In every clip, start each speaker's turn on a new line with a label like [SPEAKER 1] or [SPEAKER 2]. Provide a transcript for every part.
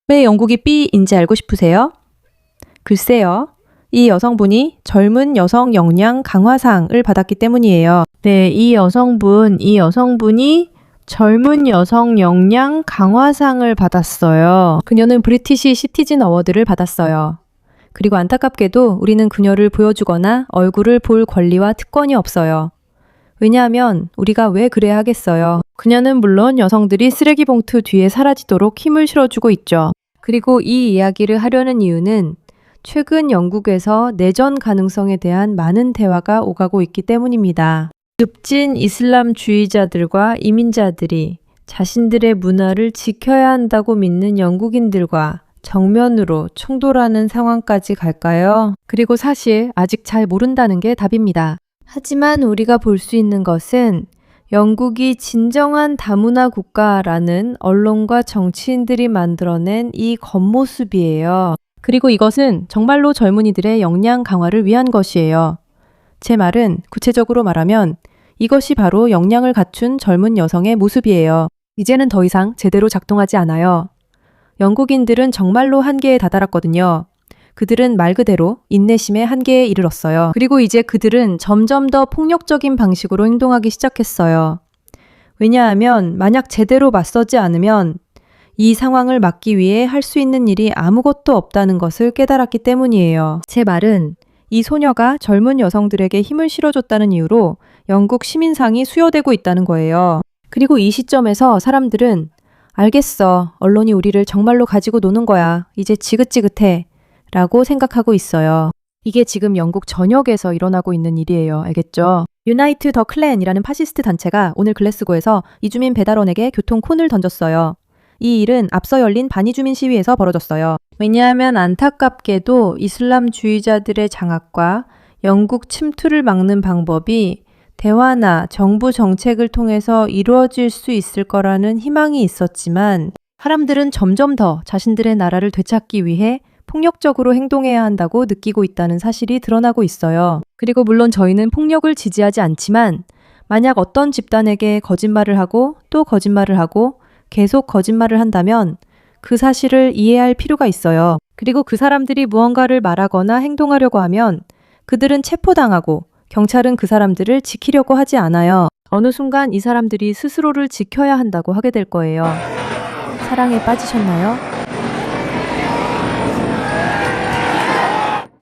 [SPEAKER 1] 왜 영국이 B인지 알고 싶으세요? 글쎄요. 이 여성분이 젊은 여성 역량 강화상을 받았기 때문이에요. 네, 이 여성분이 젊은 여성 역량 강화상을 받았어요. 그녀는 브리티시 시티즌 어워드를 받았어요. 그리고 안타깝게도 우리는 그녀를 보여주거나 얼굴을 볼 권리와 특권이 없어요. 왜냐하면 우리가 왜 그래야 하겠어요. 그녀는 물론 여성들이 쓰레기 봉투 뒤에 사라지도록 힘을 실어주고 있죠. 그리고 이 이야기를 하려는 이유는 최근 영국에서 내전 가능성에 대한 많은 대화가 오가고 있기 때문입니다. 급진 이슬람주의자들과 이민자들이 자신들의 문화를 지켜야 한다고 믿는 영국인들과 정면으로 충돌하는 상황까지 갈까요? 그리고 사실 아직 잘 모른다는 게 답입니다. 하지만 우리가 볼 수 있는 것은 영국이 진정한 다문화 국가라는 언론과 정치인들이 만들어낸 이 겉모습이에요. 그리고 이것은 정말로 젊은이들의 역량 강화를 위한 것이에요. 제 말은 구체적으로 말하면 이것이 바로 역량을 갖춘 젊은 여성의 모습이에요. 이제는 더 이상 제대로 작동하지 않아요. 영국인들은 정말로 한계에 다다랐거든요. 그들은 말 그대로 인내심의 한계에 이르렀어요. 그리고 이제 그들은 점점 더 폭력적인 방식으로 행동하기 시작했어요. 왜냐하면 만약 제대로 맞서지 않으면 이 상황을 막기 위해 할 수 있는 일이 아무것도 없다는 것을 깨달았기 때문이에요. 제 말은 이 소녀가 젊은 여성들에게 힘을 실어줬다는 이유로 영국 시민상이 수여되고 있다는 거예요. 그리고 이 시점에서 사람들은 알겠어. 언론이 우리를 정말로 가지고 노는 거야. 이제 지긋지긋해. 라고 생각하고 있어요. 이게 지금 영국 전역에서 일어나고 있는 일이에요. 알겠죠? 유나이트 더 클랜이라는 파시스트 단체가 오늘 글래스고에서 이주민 배달원에게 교통콘을 던졌어요. 이 일은 앞서 열린 반이주민 시위에서 벌어졌어요. 왜냐하면 안타깝게도 이슬람주의자들의 장악과 영국 침투를 막는 방법이 대화나 정부 정책을 통해서 이루어질 수 있을 거라는 희망이 있었지만 사람들은 점점 더 자신들의 나라를 되찾기 위해 폭력적으로 행동해야 한다고 느끼고 있다는 사실이 드러나고 있어요. 그리고 물론 저희는 폭력을 지지하지 않지만 만약 어떤 집단에게 거짓말을 하고 또 거짓말을 하고 계속 거짓말을 한다면 그 사실을 이해할 필요가 있어요. 그리고 그 사람들이 무언가를 말하거나 행동하려고 하면 그들은 체포당하고 경찰은 그 사람들을 지키려고 하지 않아요. 어느 순간 이 사람들이 스스로를 지켜야 한다고 하게 될 거예요. 사랑에 빠지셨나요?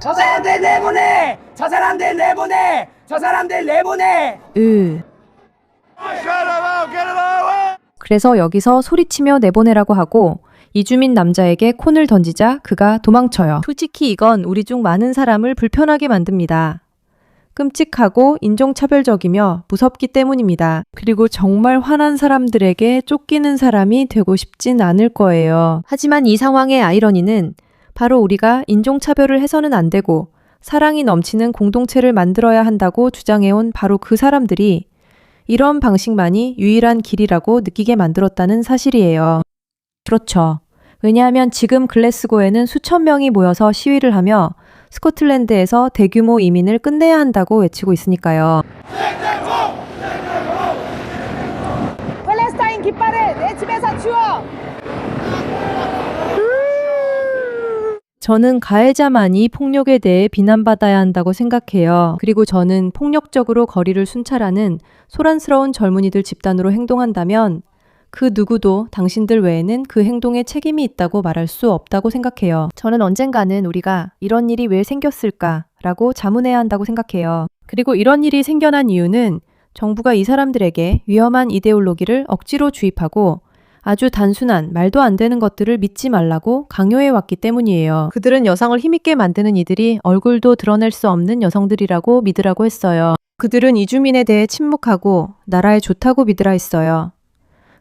[SPEAKER 2] 저 사람들 내보내! 저 사람들 내보내! 저 사람들 내보내!
[SPEAKER 1] 그래서 여기서 소리치며 내보내라고 하고 이주민 남자에게 콘을 던지자 그가 도망쳐요. 솔직히 이건 우리 중 많은 사람을 불편하게 만듭니다. 끔찍하고 인종차별적이며 무섭기 때문입니다. 그리고 정말 화난 사람들에게 쫓기는 사람이 되고 싶진 않을 거예요. 하지만 이 상황의 아이러니는 바로 우리가 인종차별을 해서는 안 되고 사랑이 넘치는 공동체를 만들어야 한다고 주장해온 바로 그 사람들이 이런 방식만이 유일한 길이라고 느끼게 만들었다는 사실이에요. 그렇죠. 왜냐하면 지금 글래스고에는 수천 명이 모여서 시위를 하며 스코틀랜드에서 대규모 이민을 끝내야 한다고 외치고 있으니까요.
[SPEAKER 2] 팔레스타인 깃발을 내 집에서 치워!
[SPEAKER 1] 저는 가해자만이 폭력에 대해 비난받아야 한다고 생각해요. 그리고 저는 폭력적으로 거리를 순찰하는 소란스러운 젊은이들 집단으로 행동한다면 그 누구도 당신들 외에는 그 행동에 책임이 있다고 말할 수 없다고 생각해요. 저는 언젠가는 우리가 이런 일이 왜 생겼을까라고 자문해야 한다고 생각해요. 그리고 이런 일이 생겨난 이유는 정부가 이 사람들에게 위험한 이데올로기를 억지로 주입하고 아주 단순한 말도 안 되는 것들을 믿지 말라고 강요해 왔기 때문이에요. 그들은 여성을 힘있게 만드는 이들이 얼굴도 드러낼 수 없는 여성들이라고 믿으라고 했어요. 그들은 이주민에 대해 침묵하고 나라에 좋다고 믿으라 했어요.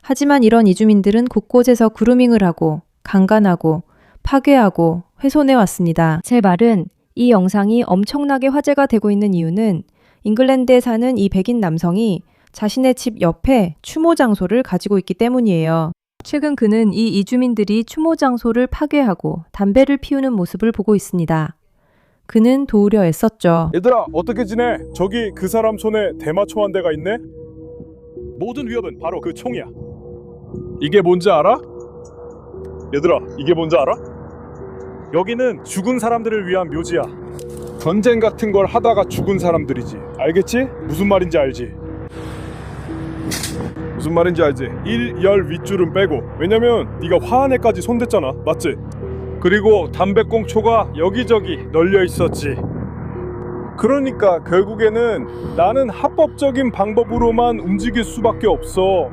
[SPEAKER 1] 하지만 이런 이주민들은 곳곳에서 그루밍을 하고 강간하고 파괴하고 훼손해 왔습니다. 제 말은 이 영상이 엄청나게 화제가 되고 있는 이유는 잉글랜드에 사는 이 백인 남성이 자신의 집 옆에 추모 장소를 가지고 있기 때문이에요. 최근 그는 이 이주민들이 추모 장소를 파괴하고 담배를 피우는 모습을 보고 있습니다. 그는 도우려 애썼죠.
[SPEAKER 3] 얘들아 어떻게 지내? 저기 그 사람 손에 대마초 한 대가 있네? 모든 위협은 바로 그 총이야. 이게 뭔지 알아? 얘들아, 이게 뭔지 알아? 여기는 죽은 사람들을 위한 묘지야. 전쟁 같은 걸 하다가 죽은 사람들이지. 알겠지? 무슨 말인지 알지? 무슨 말인지 알지? 1, 열 윗줄은 빼고. 왜냐면 네가 화환에까지 손댔잖아. 맞지? 그리고 담배꽁초가 여기저기 널려 있었지. 그러니까 결국에는 나는 합법적인 방법으로만 움직일 수밖에 없어.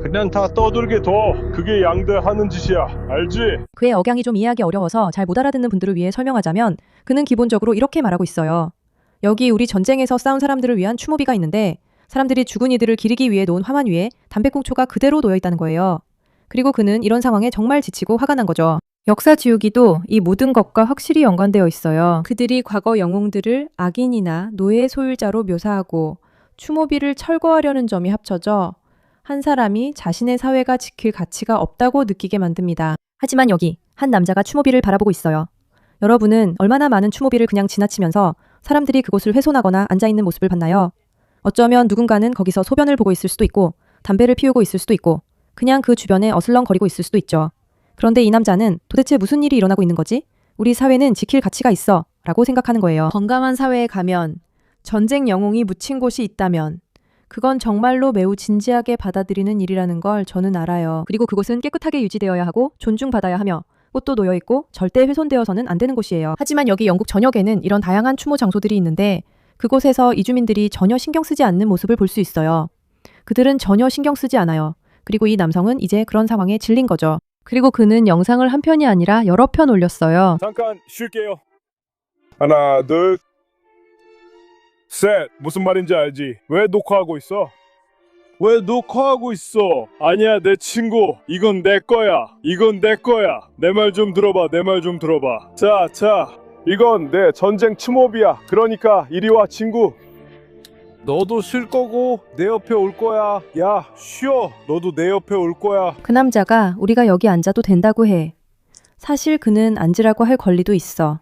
[SPEAKER 3] 그냥 다 떠들게 둬. 그게 양대하는 짓이야. 알지?
[SPEAKER 1] 그의 억양이 좀 이해하기 어려워서 잘 못 알아듣는 분들을 위해 설명하자면 그는 기본적으로 이렇게 말하고 있어요. 여기 우리 전쟁에서 싸운 사람들을 위한 추모비가 있는데 사람들이 죽은 이들을 기리기 위해 놓은 화만 위에 담배꽁초가 그대로 놓여 있다는 거예요. 그리고 그는 이런 상황에 정말 지치고 화가 난 거죠. 역사 지우기도 이 모든 것과 확실히 연관되어 있어요. 그들이 과거 영웅들을 악인이나 노예의 소유자로 묘사하고 추모비를 철거하려는 점이 합쳐져 한 사람이 자신의 사회가 지킬 가치가 없다고 느끼게 만듭니다. 하지만 여기 한 남자가 추모비를 바라보고 있어요. 여러분은 얼마나 많은 추모비를 그냥 지나치면서 사람들이 그곳을 훼손하거나 앉아있는 모습을 봤나요? 어쩌면 누군가는 거기서 소변을 보고 있을 수도 있고 담배를 피우고 있을 수도 있고 그냥 그 주변에 어슬렁거리고 있을 수도 있죠. 그런데 이 남자는 도대체 무슨 일이 일어나고 있는 거지? 우리 사회는 지킬 가치가 있어 라고 생각하는 거예요. 건강한 사회에 가면 전쟁 영웅이 묻힌 곳이 있다면 그건 정말로 매우 진지하게 받아들이는 일이라는 걸 저는 알아요. 그리고 그곳은 깨끗하게 유지되어야 하고 존중받아야 하며 꽃도 놓여있고 절대 훼손되어서는 안 되는 곳이에요. 하지만 여기 영국 전역에는 이런 다양한 추모 장소들이 있는데 그곳에서 이주민들이 전혀 신경 쓰지 않는 모습을 볼 수 있어요. 그들은 전혀 신경 쓰지 않아요. 그리고 이 남성은 이제 그런 상황에 질린 거죠. 그리고 그는 영상을 한 편이 아니라 여러 편 올렸어요.
[SPEAKER 3] 잠깐 쉴게요. 하나, 둘, 셋. 무슨 말인지 알지? 왜 녹화하고 있어? 왜 녹화하고 있어? 아니야, 내 친구. 이건 내 거야. 이건 내 거야. 내 말 좀 들어봐. 내 말 좀 들어봐. 자. 이건 내 전쟁 추모비야. 그러니까 이리 와, 친구. 너도 쉴 거고 내 옆에 올 거야. 야, 쉬어. 너도 내 옆에 올 거야.
[SPEAKER 1] 그 남자가 우리가 여기 앉아도 된다고 해. 사실 그는 앉으라고 할 권리도 있어.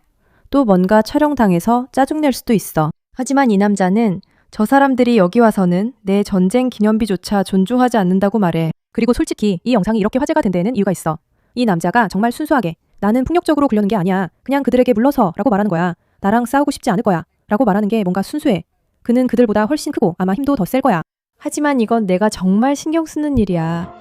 [SPEAKER 1] 또 뭔가 촬영당해서 짜증낼 수도 있어. 하지만 이 남자는 저 사람들이 여기 와서는 내 전쟁 기념비조차 존중하지 않는다고 말해. 그리고 솔직히 이 영상이 이렇게 화제가 된 데에는 이유가 있어. 이 남자가 정말 순수하게 나는 폭력적으로 굴려는 게 아니야. 그냥 그들에게 물러서 라고 말하는 거야. 나랑 싸우고 싶지 않을 거야. 라고 말하는 게 뭔가 순수해. 그는 그들보다 훨씬 크고 아마 힘도 더 셀 거야. 하지만 이건 내가 정말 신경 쓰는 일이야.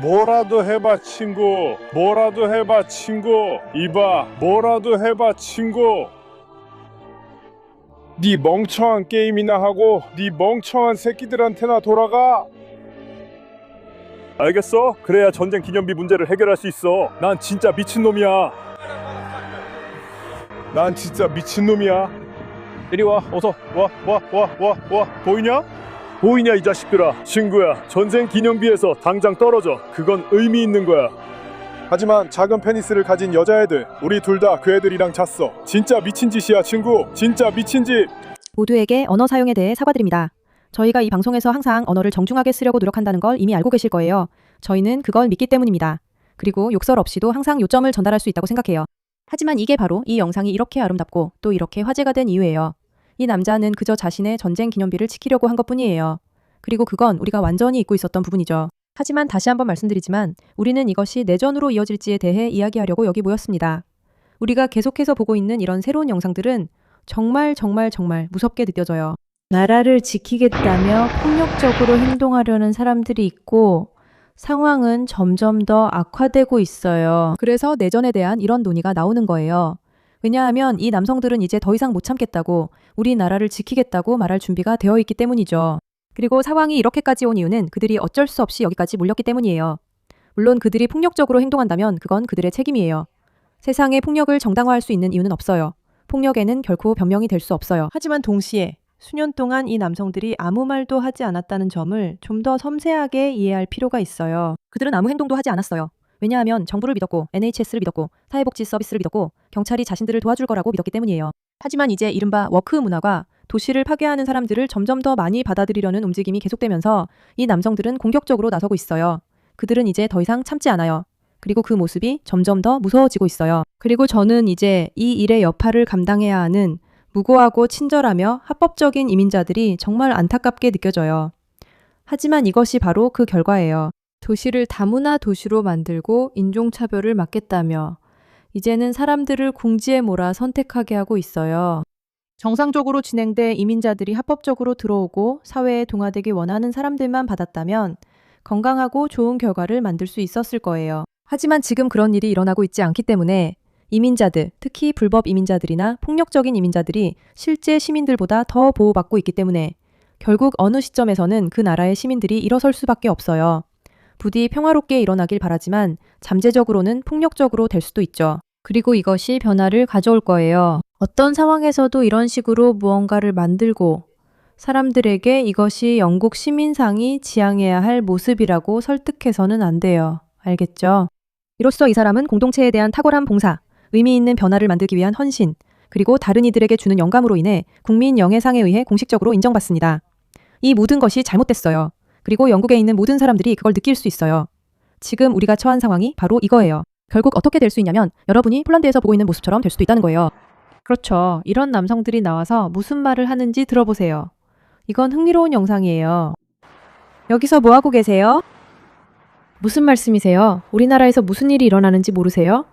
[SPEAKER 3] 뭐라도 해봐, 친구. 뭐라도 해봐, 친구. 이봐, 뭐라도 해봐, 친구. 네 멍청한 게임이나 하고 네 멍청한 새끼들한테나 돌아가. 알겠어? 그래야 전쟁 기념비 문제를 해결할 수 있어. 난 진짜 미친놈이야. 난 진짜 미친놈이야. 이리 와, 어서 와. 보이냐? 보이냐, 이 자식들아. 친구야, 전쟁 기념비에서 당장 떨어져. 그건 의미 있는 거야. 하지만 작은 페니스를 가진 여자애들, 우리 둘 다 그 애들이랑 잤어. 진짜 미친 짓이야, 친구. 진짜 미친 짓.
[SPEAKER 1] 모두에게 언어 사용에 대해 사과드립니다. 저희가 이 방송에서 항상 언어를 정중하게 쓰려고 노력한다는 걸 이미 알고 계실 거예요. 저희는 그걸 믿기 때문입니다. 그리고 욕설 없이도 항상 요점을 전달할 수 있다고 생각해요. 하지만 이게 바로 이 영상이 이렇게 아름답고 또 이렇게 화제가 된 이유예요. 이 남자는 그저 자신의 전쟁 기념비를 지키려고 한 것뿐이에요. 그리고 그건 우리가 완전히 잊고 있었던 부분이죠. 하지만 다시 한번 말씀드리지만 우리는 이것이 내전으로 이어질지에 대해 이야기하려고 여기 모였습니다. 우리가 계속해서 보고 있는 이런 새로운 영상들은 정말 무섭게 느껴져요. 나라를 지키겠다며 폭력적으로 행동하려는 사람들이 있고 상황은 점점 더 악화되고 있어요. 그래서 내전에 대한 이런 논의가 나오는 거예요. 왜냐하면 이 남성들은 이제 더 이상 못 참겠다고 우리나라를 지키겠다고 말할 준비가 되어 있기 때문이죠. 그리고 상황이 이렇게까지 온 이유는 그들이 어쩔 수 없이 여기까지 몰렸기 때문이에요. 물론 그들이 폭력적으로 행동한다면 그건 그들의 책임이에요. 세상에 폭력을 정당화할 수 있는 이유는 없어요. 폭력에는 결코 변명이 될 수 없어요. 하지만 동시에 수년 동안 이 남성들이 아무 말도 하지 않았다는 점을 좀 더 섬세하게 이해할 필요가 있어요. 그들은 아무 행동도 하지 않았어요. 왜냐하면 정부를 믿었고 NHS를 믿었고 사회복지 서비스를 믿었고 경찰이 자신들을 도와줄 거라고 믿었기 때문이에요. 하지만 이제 이른바 워크 문화가 도시를 파괴하는 사람들을 점점 더 많이 받아들이려는 움직임이 계속되면서 이 남성들은 공격적으로 나서고 있어요. 그들은 이제 더 이상 참지 않아요. 그리고 그 모습이 점점 더 무서워지고 있어요. 그리고 저는 이제 이 일의 여파를 감당해야 하는 무고하고 친절하며 합법적인 이민자들이 정말 안타깝게 느껴져요. 하지만 이것이 바로 그 결과예요. 도시를 다문화 도시로 만들고 인종차별을 막겠다며 이제는 사람들을 궁지에 몰아 선택하게 하고 있어요. 정상적으로 진행돼 이민자들이 합법적으로 들어오고 사회에 동화되기 원하는 사람들만 받았다면 건강하고 좋은 결과를 만들 수 있었을 거예요. 하지만 지금 그런 일이 일어나고 있지 않기 때문에 이민자들, 특히 불법 이민자들이나 폭력적인 이민자들이 실제 시민들보다 더 보호받고 있기 때문에 결국 어느 시점에서는 그 나라의 시민들이 일어설 수밖에 없어요. 부디 평화롭게 일어나길 바라지만 잠재적으로는 폭력적으로 될 수도 있죠. 그리고 이것이 변화를 가져올 거예요. 어떤 상황에서도 이런 식으로 무언가를 만들고 사람들에게 이것이 영국 시민상이 지향해야 할 모습이라고 설득해서는 안 돼요. 알겠죠? 이로써 이 사람은 공동체에 대한 탁월한 봉사, 의미 있는 변화를 만들기 위한 헌신, 그리고 다른 이들에게 주는 영감으로 인해 국민 영예상에 의해 공식적으로 인정받습니다. 이 모든 것이 잘못됐어요. 그리고 영국에 있는 모든 사람들이 그걸 느낄 수 있어요. 지금 우리가 처한 상황이 바로 이거예요. 결국 어떻게 될 수 있냐면 여러분이 폴란드에서 보고 있는 모습처럼 될 수도 있다는 거예요. 그렇죠. 이런 남성들이 나와서 무슨 말을 하는지 들어보세요. 이건 흥미로운 영상이에요. 여기서 뭐 하고 계세요? 무슨 말씀이세요? 우리나라에서 무슨 일이 일어나는지 모르세요?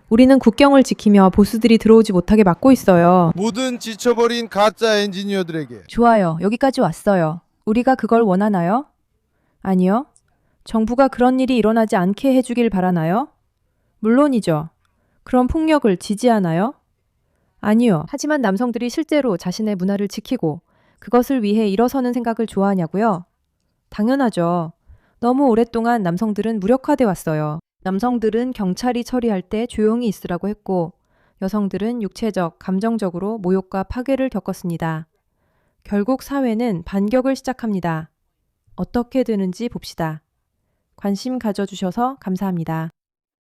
[SPEAKER 1] 우리는 국경을 지키며 보스들이 들어오지 못하게 막고 있어요.
[SPEAKER 4] 모든 지쳐버린 가짜 엔지니어들에게
[SPEAKER 1] 좋아요. 여기까지 왔어요. 우리가 그걸 원하나요? 아니요. 정부가 그런 일이 일어나지 않게 해주길 바라나요? 물론이죠. 그럼 폭력을 지지하나요? 아니요. 하지만 남성들이 실제로 자신의 문화를 지키고 그것을 위해 일어서는 생각을 좋아하냐고요? 당연하죠. 너무 오랫동안 남성들은 무력화돼 왔어요. 남성들은 경찰이 처리할 때 조용히 있으라고 했고 여성들은 육체적, 감정적으로 모욕과 파괴를 겪었습니다. 결국 사회는 반격을 시작합니다. 어떻게 되는지 봅시다. 관심 가져주셔서 감사합니다.